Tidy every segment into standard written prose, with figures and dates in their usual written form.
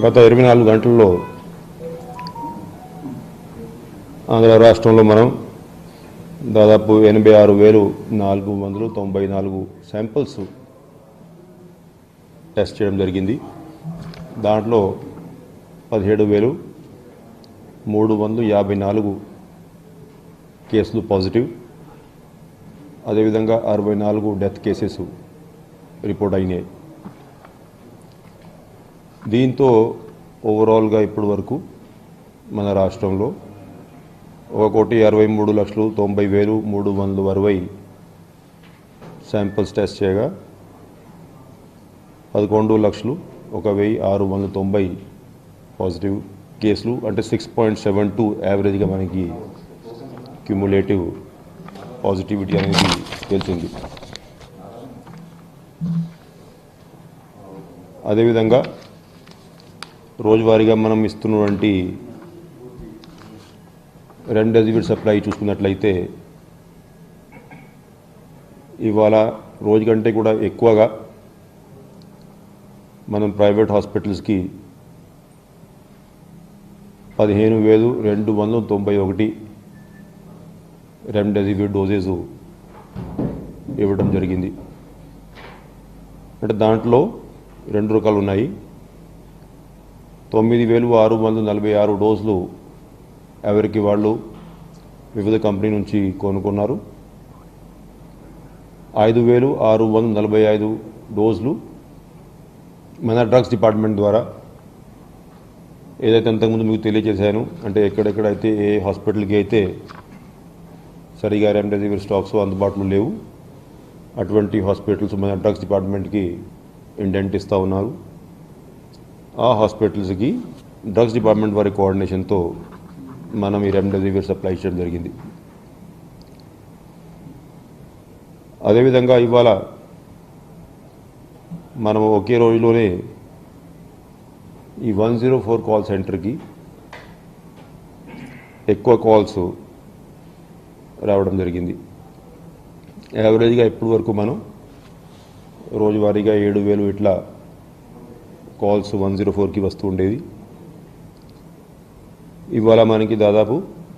గత 24 గంటల్లో ఆంధ్ర రాష్ట్రంలో మనం దాదాపు 86,494 శాంపిల్స్ టెస్ట్ చేయడం జరిగింది. దాంట్లో 17,354 కేసులు పాజిటివ్, అదేవిధంగా 64 డెత్ కేసెస్ రిపోర్ట్ అయినాయి. దీంతో ఓవరాల్గా ఇప్పటి వరకు మన రాష్ట్రంలో 1,63,90,360 శాంపిల్స్ టెస్ట్ చేయగా 11,01,690 పాజిటివ్ కేసులు, అంటే 6.72 యావరేజ్గా మనకి క్యుములేటివ్ పాజిటివిటీ అనేది తెలిసింది. అదేవిధంగా రోజువారీగా మనం ఇస్తున్నటువంటి రెమ్డెసివిర్ సప్లై చూసుకున్నట్లయితే ఇవాళ రోజు కంటే కూడా ఎక్కువగా మనం ప్రైవేట్ హాస్పిటల్స్కి 15,291 రెమ్డెసివిర్ డోసెస్ ఇవ్వడం జరిగింది. అంటే దాంట్లో 2 రకాలు ఉన్నాయి. 9,646 డోసులు ఎవరికి వాళ్ళు వివిధ కంపెనీ నుంచి కొనుక్కున్నారు. 5,645 డోసులు మన డ్రగ్స్ డిపార్ట్మెంట్ ద్వారా, ఏదైతే అంతకుముందు మీకు తెలియజేశాను, అంటే ఎక్కడెక్కడైతే ఏ హాస్పిటల్కి అయితే సరిగా రెమ్డెసివిర్ స్టాక్స్ అందుబాటులో లేవు అటువంటి హాస్పిటల్స్ మన డ్రగ్స్ డిపార్ట్మెంట్కి ఇండెంట్ ఇస్తూ ఉన్నారు. ఆ హాస్పిటల్స్కి డ్రగ్స్ డిపార్ట్మెంట్ వారి కోఆర్డినేషన్తో మనం ఈ రెమ్డెసివిర్ సప్లై చేయడం జరిగింది. అదేవిధంగా ఇవాళ మనం ఒకే రోజులోనే ఈ 104 కాల్ సెంటర్కి ఎక్కువ కాల్స్ రావడం జరిగింది. యావరేజ్గా ఇప్పటి వరకు మనం రోజువారీగా 7,000 ఇట్లా కాల్స్ 104కి వస్తూ ఉండేది. ఇవాళ మనకి దాదాపు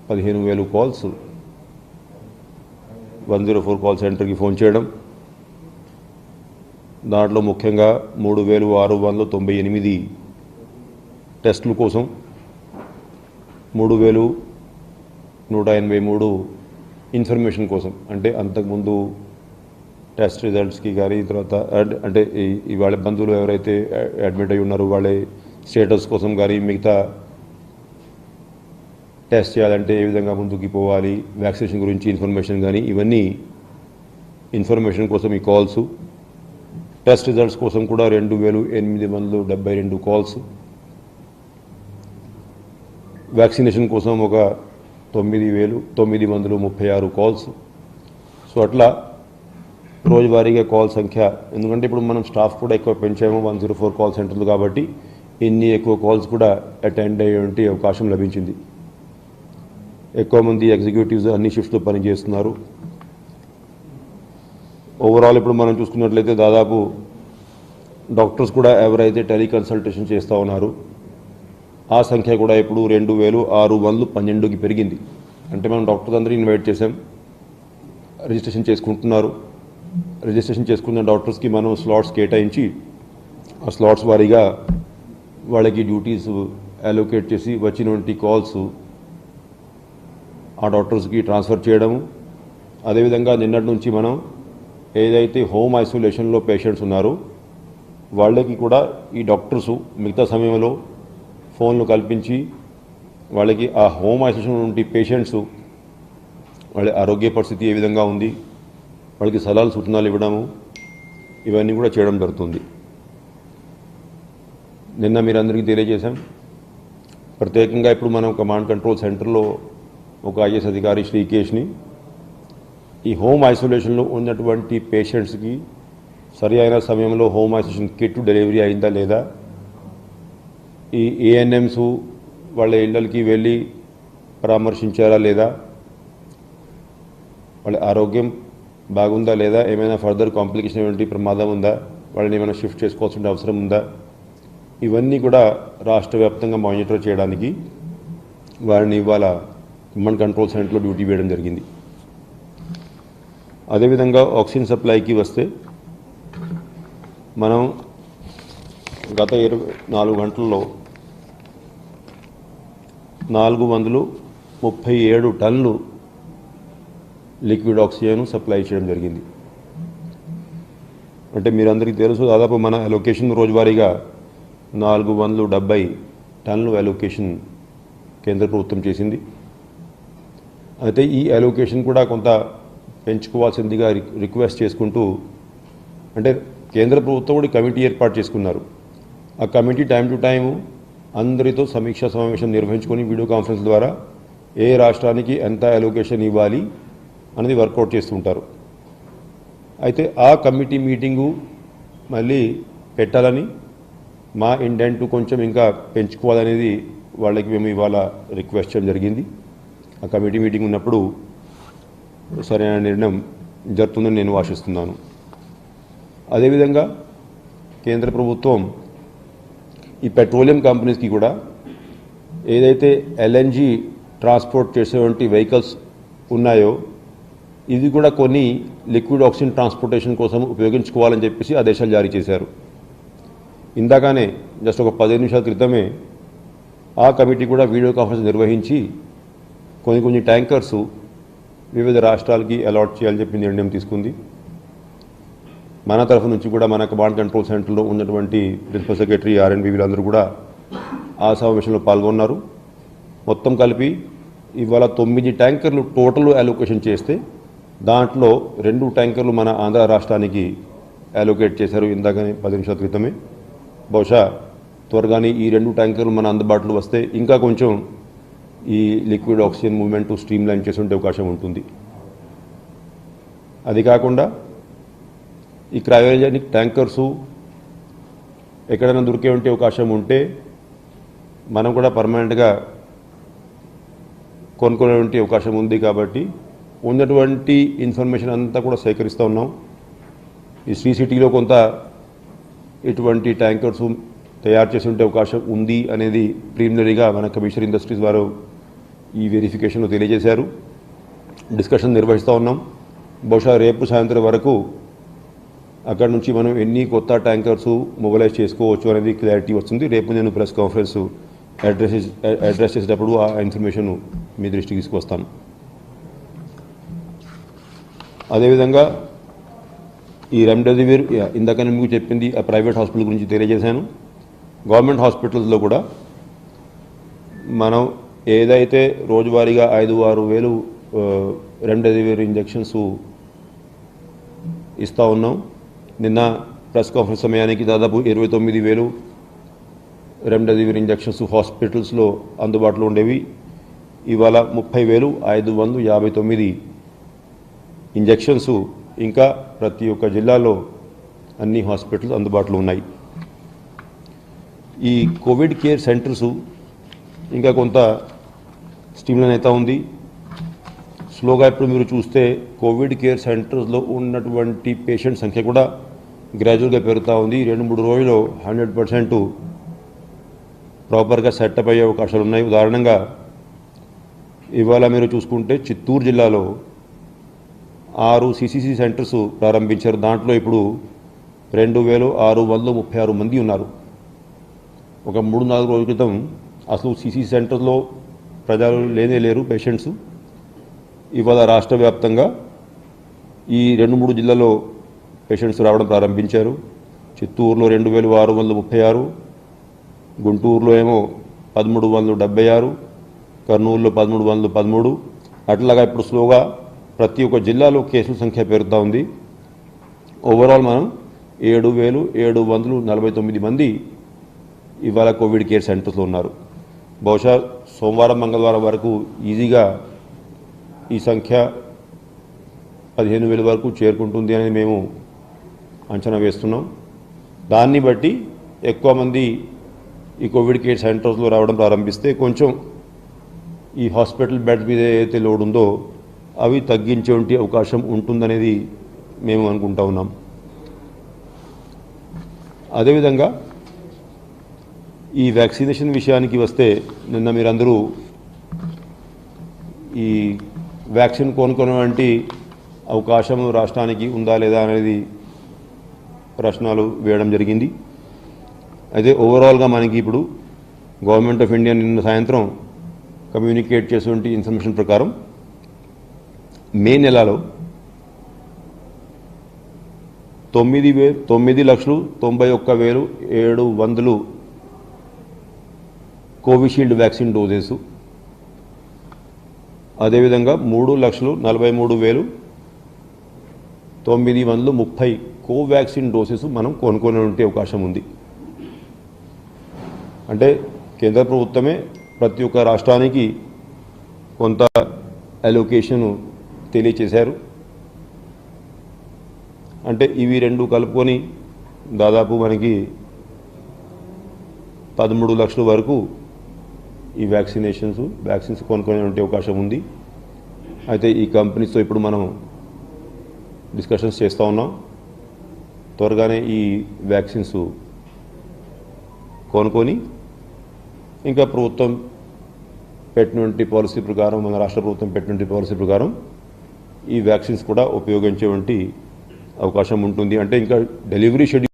15,000 కాల్స్ 104 కాల్ సెంటర్కి ఫోన్ చేయడం. దాంట్లో ముఖ్యంగా 3,698 టెస్టుల కోసం, 3,183 ఇన్ఫర్మేషన్ కోసం, అంటే అంతకుముందు టెస్ట్ రిజల్ట్స్కి కానీ, తర్వాత అంటే వాళ్ళ బంధువులు ఎవరైతే అడ్మిట్ అయి ఉన్నారో వాళ్ళ స్టేటస్ కోసం కానీ, మిగతా టెస్ట్ చేయాలంటే ఏ విధంగా ముందుకు పోవాలి, వ్యాక్సినేషన్ గురించి ఇన్ఫర్మేషన్ కానీ, ఇవన్నీ ఇన్ఫర్మేషన్ కోసం ఈ కాల్స్. టెస్ట్ రిజల్ట్స్ కోసం కూడా 2,872 కాల్స్, వ్యాక్సినేషన్ కోసం ఒక 9,936 కాల్స్. సో అట్లా రోజువారీగా కాల్ సంఖ్య, ఎందుకంటే ఇప్పుడు మనం స్టాఫ్ కూడా ఎక్కువ పెంచాము 104 కాల్ సెంటర్లు కాబట్టి ఇన్ని ఎక్కువ కాల్స్ కూడా అటెండ్ అయ్యేటువంటి అవకాశం లభించింది. ఎక్కువ మంది ఎగ్జిక్యూటివ్స్ అన్ని షిఫ్ట్స్లో పనిచేస్తున్నారు. ఓవరాల్ ఇప్పుడు మనం చూసుకున్నట్లయితే దాదాపు డాక్టర్స్ కూడా ఎవరైతే టెలికన్సల్టేషన్ చేస్తూ ఉన్నారు ఆ సంఖ్య కూడా ఇప్పుడు 2,612కి పెరిగింది. అంటే మనం డాక్టర్స్ అందరూ ఇన్వైట్ చేసాం, రిజిస్ట్రేషన్ చేసుకుంటున్నారు. రిజిస్ట్రేషన్ చేసుకున్న డాక్టర్స్కి మనం స్లాట్స్ కేటాయించి ఆ స్లాట్స్ వారీగా వాళ్ళకి డ్యూటీస్ అలోకేట్ చేసి వచ్చినటువంటి కాల్స్ ఆ డాక్టర్స్కి ట్రాన్స్ఫర్ చేయడము. అదేవిధంగా నిన్నటి నుంచి మనం ఏదైతే హోమ్ ఐసోలేషన్లో పేషెంట్స్ ఉన్నారో వాళ్ళకి కూడా ఈ డాక్టర్స్ మిగతా సమయంలో ఫోన్లు కల్పించి వాళ్ళకి ఆ హోమ్ ఐసోలేషన్ నుండి పేషెంట్స్ వాళ్ళ ఆరోగ్య పరిస్థితి ఏ విధంగా ఉంది, వాళ్ళకి సలహాలు సూచనలు ఇవ్వడము, ఇవన్నీ కూడా చేయడం జరుగుతుంది. నిన్న మీరందరికీ తెలియజేశాం, ప్రత్యేకంగా ఇప్పుడు మనం కమాండ్ కంట్రోల్ సెంటర్లో ఒక ఐఏఎస్ అధికారి శ్రీకేష్ని ఈ హోమ్ ఐసోలేషన్లో ఉన్నటువంటి పేషెంట్స్కి సరి అయిన సమయంలో హోమ్ ఐసోలేషన్ కిట్ డెలివరీ అయిందా లేదా, ఈ ఏఎన్ఎంస్ వాళ్ళ ఇళ్ళకి వెళ్ళి పరామర్శించారా లేదా, వాళ్ళ ఆరోగ్యం బాగుందా లేదా, ఏమైనా ఫర్దర్ కాంప్లికేషన్ ఏమిటి, ప్రమాదం ఉందా, వాళ్ళని ఏమైనా షిఫ్ట్ చేసుకోవాల్సిన అవసరం ఉందా, ఇవన్నీ కూడా రాష్ట్ర వ్యాప్తంగా మానిటర్ చేయడానికి వారిని ఇవాళ కమాండ్ కంట్రోల్ సెంటర్లో డ్యూటీ వేయడం జరిగింది. అదేవిధంగా ఆక్సిజన్ సప్లైకి వస్తే మనం గత 24 గంటల్లో 437 టన్నులు లిక్విడ్ ఆక్సిజన్ సప్లై చేయడం జరిగింది. అంటే మీరందరికీ తెలుసు, దాదాపు మన అలొకేషన్ రోజువారీగా 470 టన్నులు అలొకేషన్ కేంద్ర ప్రభుత్వం చేసింది. అయితే ఈ అలొకేషన్ కూడా కొంత పెంచుకోవాల్సిందిగా రిక్వెస్ట్ చేసుకుంటూ, అంటే కేంద్ర ప్రభుత్వం కూడా కమిటీ ఏర్పాటు చేసుకున్నారు. ఆ కమిటీ టైం టు టైము అందరితో సమీక్షా సమావేశం నిర్వహించుకొని వీడియో కాన్ఫరెన్స్ ద్వారా ఏ రాష్ట్రానికి ఎంత అలొకేషన్ ఇవ్వాలి అనేది వర్కౌట్ చేస్తుంటారు. అయితే ఆ కమిటీ మీటింగు మళ్ళీ పెట్టాలని, మా ఇంటెంట్ కొంచెం ఇంకా పెంచుకోవాలనేది వాళ్ళకి మేము ఇవాళ రిక్వెస్ట్ చేయడం జరిగింది. ఆ కమిటీ మీటింగ్ ఉన్నప్పుడు సరైన నిర్ణయం జరుగుతుందని నేను ఆశిస్తున్నాను. అదేవిధంగా కేంద్ర ప్రభుత్వం ఈ పెట్రోలియం కంపెనీస్కి కూడా ఏదైతే ఎల్ఎన్జీ ట్రాన్స్పోర్ట్ చేసేటువంటి వెహికల్స్ ఉన్నాయో ఇది కూడా కొన్ని లిక్విడ్ ఆక్సిజన్ ట్రాన్స్పోర్టేషన్ కోసం ఉపయోగించుకోవాలని చెప్పేసి ఆదేశాలు జారీ చేశారు. ఇందాకనే జస్ట్ ఒక 15 నిమిషాల క్రితమే ఆ కమిటీ కూడా వీడియో కాన్ఫరెన్స్ నిర్వహించి కొన్ని ట్యాంకర్స్ వివిధ రాష్ట్రాలకి అలాట్ చేయాలని చెప్పి నిర్ణయం తీసుకుంది. మన తరఫు నుంచి కూడా మన కమాండ్ కంట్రోల్ సెంటర్లో ఉన్నటువంటి ప్రిన్సిపల్ సెక్రటరీ ఆర్ఎండ్బి వీళ్ళందరూ కూడా ఆ సమావేశంలో పాల్గొన్నారు. మొత్తం కలిపి ఇవాళ 9 ట్యాంకర్లు టోటల్ అలొకేషన్ చేస్తే దాంట్లో 2 ట్యాంకర్లు మన ఆంధ్ర రాష్ట్రానికి అలొకేట్ చేశారు ఇందాకనే 10 నిమిషాల క్రితమే. బహుశా త్వరగానే ఈ 2 ట్యాంకర్లు మన అందుబాటులో వస్తే ఇంకా కొంచెం ఈ liquid oxygen movement stream line చేసే అవకాశం ఉంటుంది. అది కాకుండా ఈ క్రయోజెనిక్ ట్యాంకర్సు ఎక్కడైనా దొరికే ఉంటే అవకాశం ఉంటే మనం కూడా పర్మనెంట్గా కొనుక్కునే అవకాశం ఉంది. కాబట్టి ఉన్నటువంటి ఇన్ఫర్మేషన్ అంతా కూడా సేకరిస్తూ ఉన్నాం. ఈ శ్రీ సిటీలో కొంత ఇటువంటి ట్యాంకర్స్ తయారు చేసి ఉంటే అవకాశం ఉంది అనేది ప్రిలిమినరీగా మన కమిషనర్ ఇండస్ట్రీస్ వారు ఈ వెరిఫికేషన్లో తెలియజేశారు. డిస్కషన్ నిర్వహిస్తూ ఉన్నాం. బహుశా రేపు సాయంత్రం వరకు అక్కడ నుంచి మనం ఎన్ని కొత్త ట్యాంకర్స్ మొబిలైజ్ చేసుకోవచ్చు అనేది క్లారిటీ వస్తుంది. రేపు నేను ప్రెస్ కాన్ఫరెన్స్ అడ్రస్ చేసేటప్పుడు ఆ ఇన్ఫర్మేషన్ మీ దృష్టికి తీసుకొస్తాను. అదేవిధంగా ఈ రెమ్డెసివిర్ ఇందాక నేను మీకు చెప్పింది ఆ ప్రైవేట్ హాస్పిటల్ గురించి తెలియజేశాను. గవర్నమెంట్ హాస్పిటల్స్లో కూడా మనం ఏదైతే రోజువారీగా 5-6 వేలు రెమ్డెసివిర్ ఇంజెక్షన్స్ ఇస్తూ ఉన్నాం, నిన్న ప్రెస్ కాన్ఫరెన్స్ సమయానికి దాదాపు 29,000 రెమ్డెసివిర్ ఇంజెక్షన్స్ హాస్పిటల్స్లో అందుబాటులో ఉండేవి. ఇవాళ 30,559 ఇంజెక్షన్స్ ఇంకా ప్రతి ఒక్క జిల్లాలో అన్ని హాస్పిటల్స్ అందుబాటులో ఉన్నాయి. ఈ కోవిడ్ కేర్ సెంటర్స్ ఇంకా కొంత స్ట్రీమ్లైన్ అవుతూ ఉంది. స్లోగా ఇప్పుడు మీరు చూస్తే కోవిడ్ కేర్ సెంటర్స్లో ఉన్నటువంటి పేషెంట్ సంఖ్య కూడా గ్రాడ్యువల్గా పెరుగుతూ ఉంది. 2-3 రోజుల్లో 100% ప్రాపర్గా సెటప్ అయ్యే అవకాశాలు ఉన్నాయి. ఉదాహరణంగా ఇవాళ మీరు చూసుకుంటే చిత్తూరు జిల్లాలో 6 సిసిసి సెంటర్స్ ప్రారంభించారు. దాంట్లో ఇప్పుడు 2,636 మంది ఉన్నారు. ఒక 3-4 రోజుల క్రితం అసలు సిసిసి సెంటర్లో ప్రజలు లేరు పేషెంట్స్. ఇవాళ రాష్ట్ర వ్యాప్తంగా ఈ 2-3 జిల్లాలో పేషెంట్స్ రావడం ప్రారంభించారు. చిత్తూరులో 2,636, గుంటూరులో ఏమో 1,376, కర్నూలులో 1,313. అట్లాగా ఇప్పుడు స్లోగా ప్రతి ఒక్క జిల్లాలో కేసుల సంఖ్య పెరుగుతూ ఉంది. ఓవరాల్ మనం 7,749 మంది ఇవాళ కోవిడ్ కేర్ సెంటర్స్లో ఉన్నారు. బహుశా సోమవారం మంగళవారం వరకు ఈజీగా ఈ సంఖ్య 15,000 వరకు చేరుకుంటుంది అని మేము అంచనా వేస్తున్నాం. దాన్ని బట్టి ఎక్కువ మంది ఈ కోవిడ్ కేర్ సెంటర్స్లో రావడం ప్రారంభిస్తే కొంచెం ఈ హాస్పిటల్ బెడ్ మీద ఏదైతే లోడ్ ఉందో అవి తగ్గించే అవకాశం ఉంటుందనేది మేము అనుకుంటా ఉన్నాం. అదేవిధంగా ఈ వ్యాక్సినేషన్ విషయానికి వస్తే నిన్న మీరందరూ ఈ వ్యాక్సిన్ కొనుక్కునేటువంటి అవకాశం రాష్ట్రానికి ఉందా లేదా అనేది ప్రశ్నలు వేయడం జరిగింది. అయితే ఓవరాల్గా మనకి ఇప్పుడు గవర్నమెంట్ ఆఫ్ ఇండియా నిన్న సాయంత్రం కమ్యూనికేట్ చేసేటువంటి ఇన్ఫర్మేషన్ ప్రకారం మే నెలలో 9,91,700 కోవిషీల్డ్ వ్యాక్సిన్ డోసెస్, అదేవిధంగా 3,43,930 కోవాక్సిన్ డోసెస్ మనం కొనుక్కునే అవకాశం ఉంది. అంటే కేంద్ర ప్రభుత్వమే ప్రతి ఒక్క రాష్ట్రానికి కొంత అలొకేషన్ తెలియచేశారు. అంటే ఇవి రెండు కలుపుకొని దాదాపు మనకి 13 లక్షల వరకు ఈ వ్యాక్సిన్స్ కొనుక్కునే అవకాశం ఉంది. అయితే ఈ కంపెనీస్తో ఇప్పుడు మనం డిస్కషన్స్ చేస్తూ ఉన్నాం. త్వరగానే ఈ వ్యాక్సిన్స్ కొనుక్కొని ఇంకా ప్రభుత్వం పెట్టినటువంటి పాలసీ ప్రకారం, మన రాష్ట్ర ప్రభుత్వం పెట్టినటువంటి పాలసీ ప్రకారం ఈ వ్యాక్సిన్స్ కూడా ఉపయోగించేటువంటి అవకాశం ఉంటుంది. అంటే ఇంకా డెలివరీ షెడ్యూల్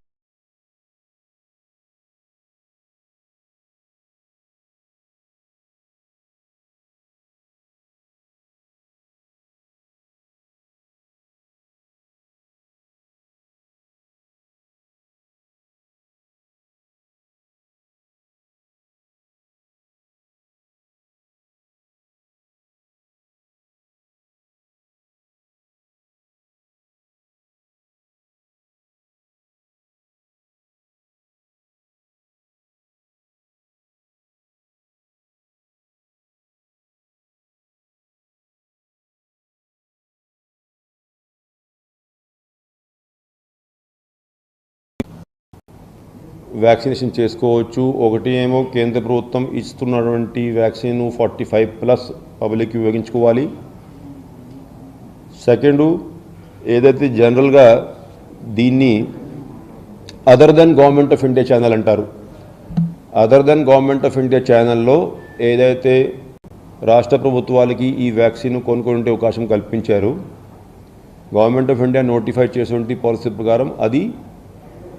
వ్యాక్సినేషన్ చేసుకోవచ్చు. ఒకటి ఏమో కేంద్ర ప్రభుత్వం ఇస్తున్నటువంటి వ్యాక్సిన్ 45+ పబ్లిక్ ఉపయోగించుకోవాలి. సెకండు ఏదైతే జనరల్గా దీన్ని other than government of India channel అంటారు. Other than government of India ఛానల్లో ఏదైతే రాష్ట్ర ప్రభుత్వాలకి ఈ వ్యాక్సిన్ కొనుక్కునే అవకాశం కల్పించారు, గవర్నమెంట్ ఆఫ్ ఇండియా నోటిఫై చేసినటువంటి పాలసీ ప్రకారం అది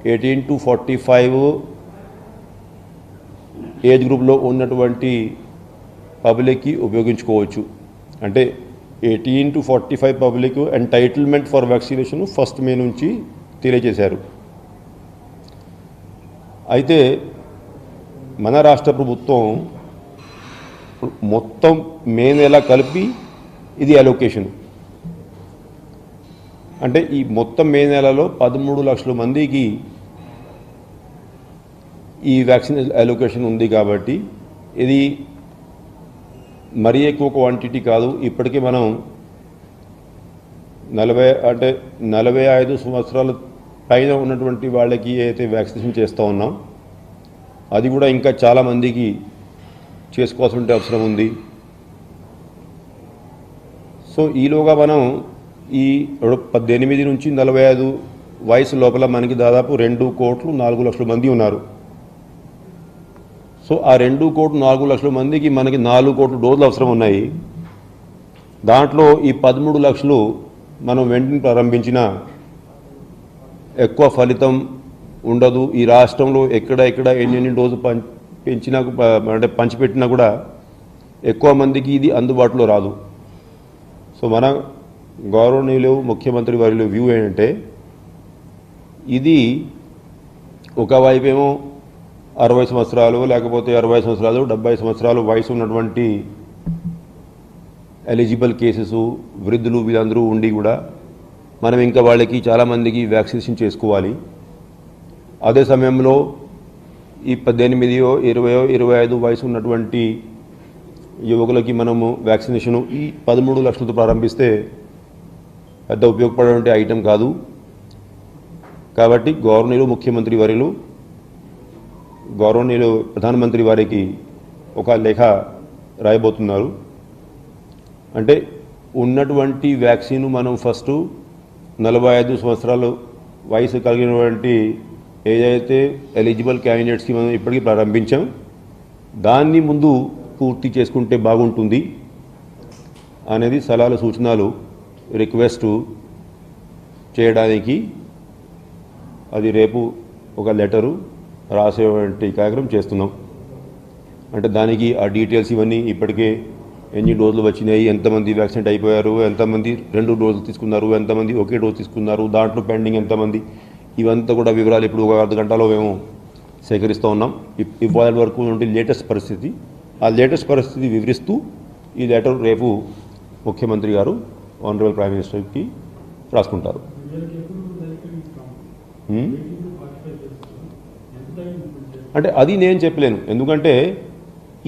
18 to 45 ఏజ్ గ్రూప్లో ఉన్నటువంటి పబ్లిక్కి ఉపయోగించుకోవచ్చు. అంటే 18 to 45 public entitlement for vaccination 1 మే నుంచి తెలియజేశారు. అయితే మన రాష్ట్ర ప్రభుత్వం మొత్తం మే నెల కలిపి ఇది అలొకేషన్. అంటే ఈ మొత్తం మే నెలలో 13 లక్షల మందికి ఈ వ్యాక్సిన్ అలొకేషన్ ఉంది. కాబట్టి ఇది మరీ ఎక్కువ క్వాంటిటీ కాదు. ఇప్పటికీ మనం 45 సంవత్సరాల పైన ఉన్నటువంటి వాళ్ళకి అయితే వ్యాక్సినేషన్ చేస్తూ ఉన్నాం, అది కూడా ఇంకా చాలామందికి చేసుకోవాల్సిన అవసరం ఉంది. సో ఈలోగా మనం ఈ 18 నుంచి 45 వయసు లోపల మనకి దాదాపు 2,04 లక్షల మంది ఉన్నారు. సో ఆ 2,04 లక్షల మందికి మనకి 4 కోట్ల డోసులు అవసరం ఉన్నాయి. దాంట్లో ఈ 13 లక్షలు మనం వెంటనే ప్రారంభించిన ఎక్కువ ఫలితం ఉండదు. ఈ రాష్ట్రంలో ఎక్కడ ఎన్ని డోసు అంటే పంచిపెట్టినా కూడా ఎక్కువ మందికి ఇది అందుబాటులో రాదు. సో మన గౌరవనీయులు ముఖ్యమంత్రి వారి వ్యూ ఏంటంటే, ఇది ఒకవైపు ఏమో 60 సంవత్సరాలు లేకపోతే 60 సంవత్సరాలు 70 సంవత్సరాలు వయసు ఉన్నటువంటి ఎలిజిబుల్ కేసెస్, వృద్ధులు వీళ్ళందరూ ఉండి కూడా మనం ఇంకా వాళ్ళకి చాలామందికి వ్యాక్సినేషన్ చేసుకోవాలి. అదే సమయంలో ఈ 18, 20, 25 వయసు ఉన్నటువంటి యువకులకి మనము వ్యాక్సినేషను ఈ 13 లక్షలతో ప్రారంభిస్తే పెద్ద ఉపయోగపడేటువంటి ఐటెం కాదు. కాబట్టి గౌరవనీయులు ముఖ్యమంత్రి వర్యులు, గౌరవనీయులు ప్రధానమంత్రి వారికి ఒక లేఖ రాయబోతున్నారు. అంటే ఉన్నటువంటి వ్యాక్సిన్ మనం ఫస్ట్ 45 సంవత్సరాలు వయసు కలిగినటువంటి ఏదైతే ఎలిజిబుల్ క్యాండిడేట్స్కి మనం ఇప్పటికీ ప్రారంభించాం, దాన్ని ముందు పూర్తి చేసుకుంటే బాగుంటుంది అనేది సలహాలు సూచనలు రిక్వెస్ట్ చేయడానికి అది రేపు ఒక లెటరు రాసేటువంటి కార్యక్రమం చేస్తున్నాం. అంటే దానికి ఆ డీటెయిల్స్ ఇవన్నీ ఇప్పటికే ఎన్ని డోసులు వచ్చినాయి, ఎంతమంది వ్యాక్సినేట్ అయిపోయారు, ఎంతమంది 2 డోసులు తీసుకున్నారు, ఎంతమంది ఒకే డోసు తీసుకున్నారు, దాంట్లో పెండింగ్ ఎంతమంది, ఇవంతా కూడా వివరాలు ఇప్పుడు ఒక అర్ధ గంటలో మేము సేకరిస్తూ ఉన్నాం. ఇవాళ వరకు నుండి లేటెస్ట్ పరిస్థితి, ఆ లేటెస్ట్ పరిస్థితి వివరిస్తూ ఈ లెటర్ రేపు ముఖ్యమంత్రి గారు ఆనరబుల్ ప్రైమ్ మినిస్టర్కి రాసుకుంటారు. అంటే అది నేను చెప్పలేను, ఎందుకంటే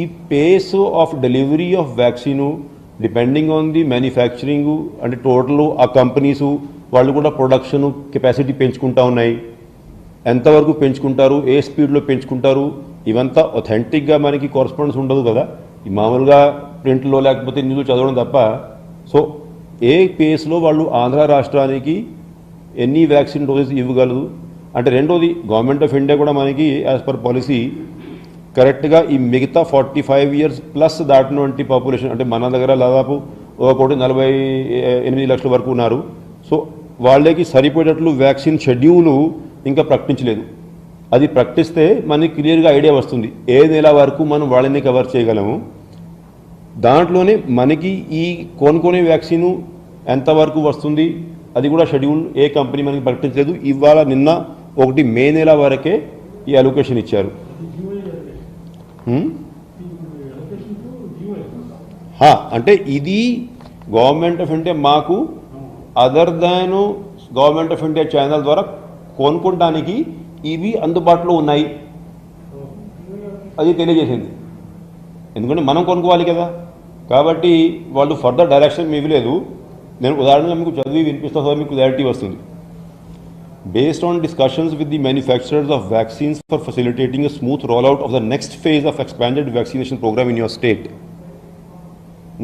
ఈ pace of delivery of vaccine depending on the manufacturing, అంటే టోటల్ ఆ కంపెనీసు వాళ్ళు కూడా ప్రొడక్షన్ కెపాసిటీ పెంచుకుంటా ఉన్నాయి. ఎంతవరకు పెంచుకుంటారు, ఏ స్పీడ్లో పెంచుకుంటారు, ఇవంతా ఒథెంటిక్గా మనకి కరెస్పాండెన్స్ ఉండదు కదా, ఈ మామూలుగా ప్రింట్లో లేకపోతే న్యూస్ చదవడం తప్ప. సో ఏ పేస్లో వాళ్ళు ఆంధ్ర రాష్ట్రానికి ఎన్ని వ్యాక్సిన్ డోసెస్ ఇవ్వగలదు అంటే. రెండోది గవర్నమెంట్ ఆఫ్ ఇండియా కూడా మనకి యాజ్ పర్ పాలసీ కరెక్ట్గా ఈ మిగతా 45 ఇయర్స్ ప్లస్ దాటినటువంటి పాపులేషన్, అంటే మన దగ్గర దాదాపు 1,48 లక్షల వరకు ఉన్నారు. సో వాళ్ళకి సరిపోయేటట్లు వ్యాక్సిన్ షెడ్యూలు ఇంకా ప్రకటించలేదు. అది ప్రకటిస్తే మనకి క్లియర్గా ఐడియా వస్తుంది ఏ నెల వరకు మనం వాళ్ళని కవర్ చేయగలము. దాంట్లోనే మనకి ఈ కొనుక్కునే వ్యాక్సిన్ ఎంతవరకు వస్తుంది అది కూడా షెడ్యూల్ ఏ కంపెనీ మనకి ప్రకటించలేదు. ఇవాళ నిన్న 1 మే నెల వరకే ఈ అలొకేషన్ ఇచ్చారు. అంటే ఇది గవర్నమెంట్ ఆఫ్ ఇండియా మాకు other than government of India channel ద్వారా కొనుక్కోవడానికి ఇవి అందుబాటులో ఉన్నాయి అది తెలియజేసింది. ఎందుకంటే మనం కొనుక్కోవాలి కదా, కాబట్టి వాళ్ళు ఫర్దర్ డైరెక్షన్ ఇవ్వలేదు. నేను ఉదాహరణగా మీకు చదివి వినిపిస్తా, మీకు క్లారిటీ వస్తుంది. Based on discussions with the manufacturers of vaccines for facilitating a smooth rollout of the next phase of expanded vaccination program in your state,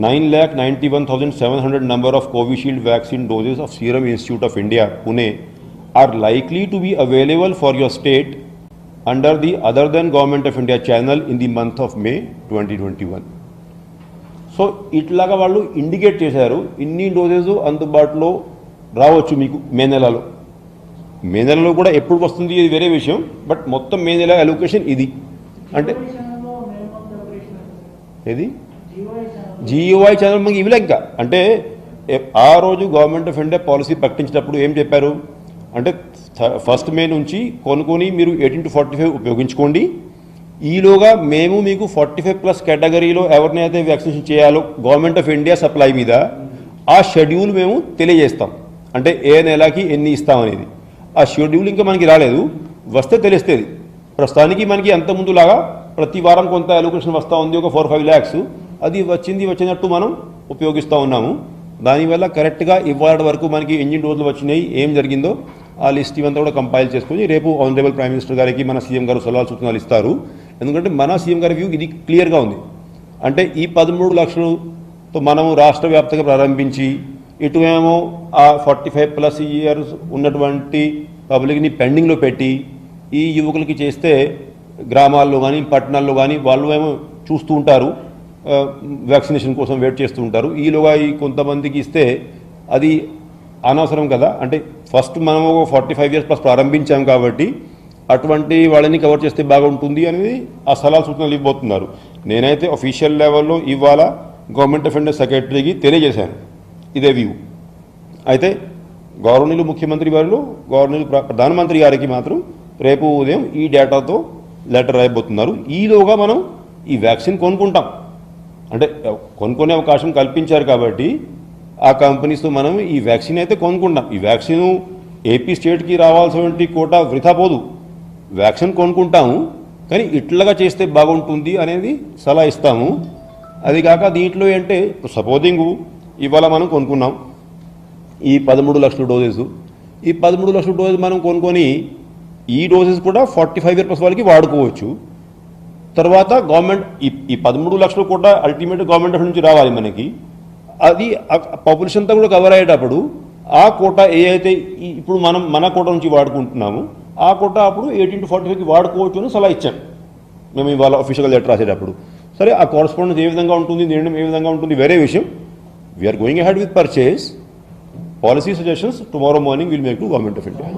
9,91,700 number of Covishield vaccine doses of Serum Institute of India, Pune, are likely to be available for your state under the other than Government of India channel in the month of May 2021. So ఇట్లాగా వాళ్ళు indicate చేశారు ఇన్ని doses అందుబాటులో రావచ్చు మీకు మే నెలలో. మే నెలలో కూడా ఎప్పుడు వస్తుంది ఇది వేరే విషయం, బట్ మొత్తం మే నెల అలొకేషన్ ఇది. అంటే ఏది జియోఐ ఛానల్ మనకి ఇవ్వలే ఇంకా. అంటే ఆ రోజు గవర్నమెంట్ ఆఫ్ ఇండియా పాలసీ ప్రకటించినప్పుడు ఏం చెప్పారు అంటే 1 మే నుంచి కొనుక్కొని మీరు 18 to 45 ఉపయోగించుకోండి, ఈలోగా మేము మీకు 45+ కేటగిరీలో ఎవరినైతే వ్యాక్సినేషన్ చేయాలో గవర్నమెంట్ ఆఫ్ ఇండియా సప్లై మీద ఆ షెడ్యూల్ మేము తెలియజేస్తాం. అంటే ఏ నెలకి ఎన్ని ఇస్తామనేది ఆ షెడ్యూల్ ఇంకా మనకి రాలేదు, వస్తే తెలుస్తుంది. ప్రస్తుతానికి మనకి అంత ముందులాగా ప్రతి వారం కొంత అలొకేషన్ వస్తూ ఉంది, ఒక 4-5 lakhs అది వచ్చినట్టు మనం ఉపయోగిస్తూ ఉన్నాము. దానివల్ల కరెక్ట్గా ఇవాళ వరకు మనకి ఎన్ని డోసులు వచ్చినాయి, ఏం జరిగిందో ఆ లిస్ట్ ఇవంతా కూడా కంపైల్ చేసుకుని రేపు ఆనరబుల్ ప్రైమ్ మినిస్టర్ గారికి మన సీఎం గారు సలహాలు సూచనలు ఇస్తారు. ఎందుకంటే మన సీఎం గారి వ్యూ ఇది క్లియర్గా ఉంది. అంటే ఈ 13 లక్షలతో మనము రాష్ట్ర వ్యాప్తంగా ప్రారంభించి ఇటు ఏమో ఆ 45+ ఇయర్స్ ఉన్నటువంటి పబ్లిక్ని పెండింగ్లో పెట్టి ఈ యువకులకి చేస్తే గ్రామాల్లో కానీ పట్టణాల్లో కానీ వాళ్ళు ఏమో చూస్తూ ఉంటారు, వ్యాక్సినేషన్ కోసం వెయిట్ చేస్తూ ఉంటారు. ఈలోగా ఈ కొంతమందికి ఇస్తే అది అనవసరం కదా. అంటే ఫస్ట్ మనం 45 ఇయర్స్ ప్లస్ ప్రారంభించాం కాబట్టి అటువంటి వాళ్ళని కవర్ చేస్తే బాగుంటుంది అనేది ఆ సలహా సూచనలు ఇవ్వబోతున్నారు. నేనైతే అఫీషియల్ లెవెల్లో ఇవాళ గవర్నమెంట్ ఆఫ్ ఇండియా సెక్రటరీకి తెలియజేశాను ఇదే వ్యూ. అయితే గవర్నర్లు ముఖ్యమంత్రి వారు గవర్నర్ ప్రధానమంత్రి గారికి మాత్రం రేపు ఉదయం ఈ డేటాతో లెటర్ రాయబోతున్నారు. ఈలోగా మనం ఈ వ్యాక్సిన్ కొనుక్కుంటాం, అంటే కొనుక్కునే అవకాశం కల్పించారు కాబట్టి ఆ కంపెనీస్తో మనం ఈ వ్యాక్సిన్ అయితే కొనుక్కుంటాం. ఈ వ్యాక్సిన్ ఏపీ స్టేట్కి రావాల్సినటువంటి కోటా వృథా పోదు, వ్యాక్సిన్ కొనుక్కుంటాము. కానీ ఇట్లాగా చేస్తే బాగుంటుంది అనేది సలహా ఇస్తాము. అది కాక దీంట్లో అంటే సపోజింగ్ ఇవాళ మనం కొనుక్కున్నాం ఈ 13 లక్షల డోసెస్, ఈ 13 లక్షల డోసెస్ మనం కొనుక్కొని ఈ డోసెస్ కూడా 45 ఇయర్స్ వాళ్ళకి వాడుకోవచ్చు. తర్వాత గవర్నమెంట్ ఈ 13 లక్షలు కూడా అల్టిమేట్ గవర్నమెంట్ నుంచి రావాలి మనకి. అది పాపులేషన్ అంతా కూడా కవర్ అయ్యేటప్పుడు ఆ కోటా ఏ అయితే ఇప్పుడు మనం మన కోటా నుంచి వాడుకుంటున్నాము ఆ కోటా అప్పుడు 18 to 45కి వాడుకోవచ్చు అని సలహా ఇచ్చాం మేము ఇవాళ అఫీషియల్గా లెటర్ రాసేటప్పుడు. సరే ఆ కారస్పాండెన్స్ ఏ విధంగా ఉంటుంది, నిర్ణయం ఏ విధంగా ఉంటుంది వేరే విషయం. We're going ahead with purchase. Policy suggestions tomorrow morning will make to government of India.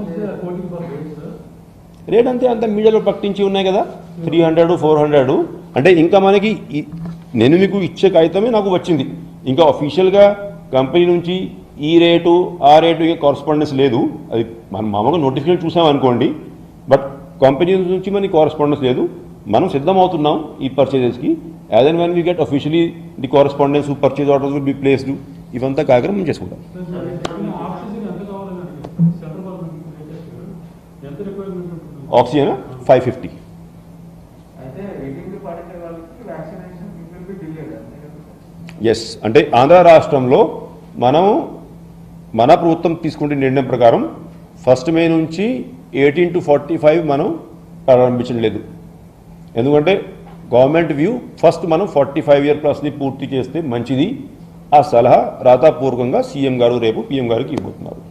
Rate అంత మీడియాలో ప్రకటించి ఉన్నాయి కదా, 300, 400. అంటే ఇంకా మనకి నేను మీకు ఇచ్చే కాగితమే నాకు వచ్చింది, ఇంకా అఫీషియల్గా కంపెనీ నుంచి ఈ రేటు ఆ రేటు ఇక కారస్పాండెన్స్ లేదు. అది మనం మామూలుగా నోటిఫికేషన్ చూసామనుకోండి, బట్ కంపెనీ నుంచి మనకి కారస్పాండెన్స్ లేదు. మనం సిద్ధమవుతున్నాం ఈ పర్చేజెస్కి. As and when we get officially the correspondence purchase orders will be placed. ఇవంతా కార్యక్రమం చేసుకుంటాం. ఆక్సిజన్ 550. ఎస్, అంటే ఆంధ్ర రాష్ట్రంలో మన ప్రభుత్వం తీసుకునే నిర్ణయం ప్రకారం 1st May నుంచి 18 to 45 మనం ప్రారంభించలేదు. ఎందుకంటే గవర్నమెంట్ వ్యూ ఫస్ట్ మనం 45 year ప్లస్ని పూర్తి చేస్తే మంచిది. ఆ సలహా రాతాపూర్వకంగా సీఎం గారు రేపు పీఎం గారికి ఇవ్వబోతున్నారు.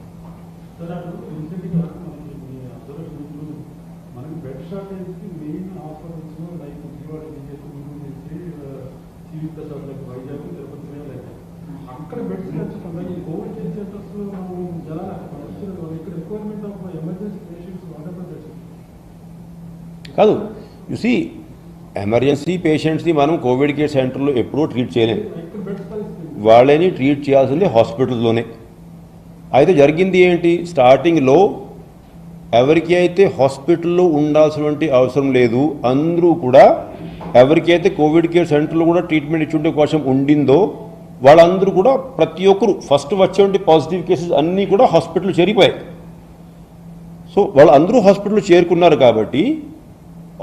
కాదు, చూసి ఎమర్జెన్సీ పేషెంట్స్ని మనం కోవిడ్ కేర్ సెంటర్లో ఎప్పుడూ ట్రీట్ చేయలేము. వాళ్ళని ట్రీట్ చేయాల్సింది హాస్పిటల్లోనే. అయితే జరిగింది ఏంటి, స్టార్టింగ్లో ఎవరికి అయితే హాస్పిటల్లో ఉండాల్సినటువంటి అవసరం లేదు, అందరూ కూడా ఎవరికైతే కోవిడ్ కేర్ సెంటర్లో కూడా ట్రీట్మెంట్ ఇచ్చుంటే అవకాశం ఉండిందో వాళ్ళందరూ కూడా ప్రతి ఒక్కరు ఫస్ట్ వచ్చేటువంటి పాజిటివ్ కేసెస్ అన్నీ కూడా హాస్పిటల్ చేరిపోయాయి. సో వాళ్ళందరూ హాస్పిటల్ చేరుకున్నారు కాబట్టి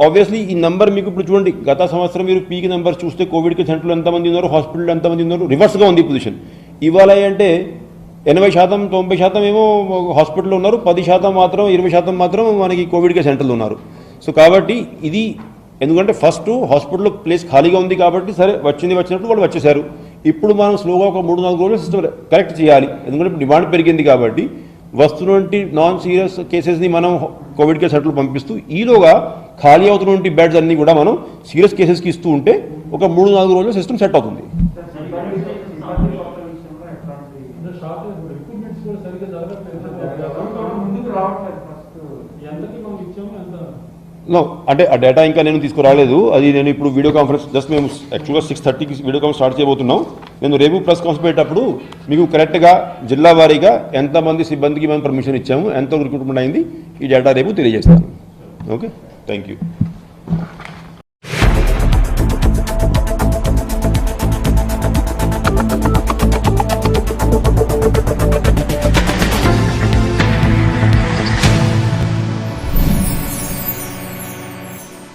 ఆబ్వియస్లీ ఈ నెంబర్ మీకు ఇప్పుడు చూడండి, గత సంవత్సరం మీరు పీక్ నెంబర్ చూస్తే కోవిడ్ కేర్ సెంటర్లో ఎంతమంది ఉన్నారు, హాస్పిటల్లో ఎంతమంది ఉన్నారు, రివర్స్గా ఉంది పొజిషన్. ఇవాళ అంటే 80%, 90% ఏమో హాస్పిటల్లో ఉన్నారు, 10% మాత్రం 20% మాత్రం మనకి కోవిడ్ కేర్ సెంటర్లో ఉన్నారు. సో కాబట్టి ఇది ఎందుకంటే ఫస్ట్ హాస్పిటల్లో ప్లేస్ ఖాళీగా ఉంది కాబట్టి సరే వచ్చినప్పుడు వాళ్ళు వచ్చేసారు. ఇప్పుడు మనం స్లోగా ఒక 3-4 రోజులు సిస్టమ్ కరెక్ట్ చేయాలి. ఎందుకంటే డిమాండ్ పెరిగింది కాబట్టి వస్తున్నటువంటి నాన్ సీరియస్ కేసెస్ని మనం కోవిడ్ కేర్ సెంటర్లు పంపిస్తూ ఈలోగా ఖాళీ అవుతున్నటువంటి బెడ్స్ అన్నీ కూడా మనం సీరియస్ కేసెస్కి ఇస్తూ ఉంటే ఒక 3-4 రోజులు సిస్టమ్ సెట్ అవుతుంది. అంటే ఆ డేటా ఇంకా నేను తీసుకురాలేదు, అది నేను ఇప్పుడు వీడియో కాన్ఫరెన్స్ జస్ట్ మేము యాక్చువల్గా 6:30కి వీడియో కాన్ఫరెన్స్ స్టార్ట్ చేయబోతున్నాం. నేను రేపు ప్రెస్ కాన్ఫరెన్స్ పెట్టేటప్పుడు మీకు కరెక్ట్గా జిల్లా వారీగా ఎంతమంది సిబ్బందికి మనం పర్మిషన్ ఇచ్చాము, ఎంత రిక్రూట్మెంట్ అయింది, ఈ డేటా రేపు తెలియజేస్తాను. Okay, thank you.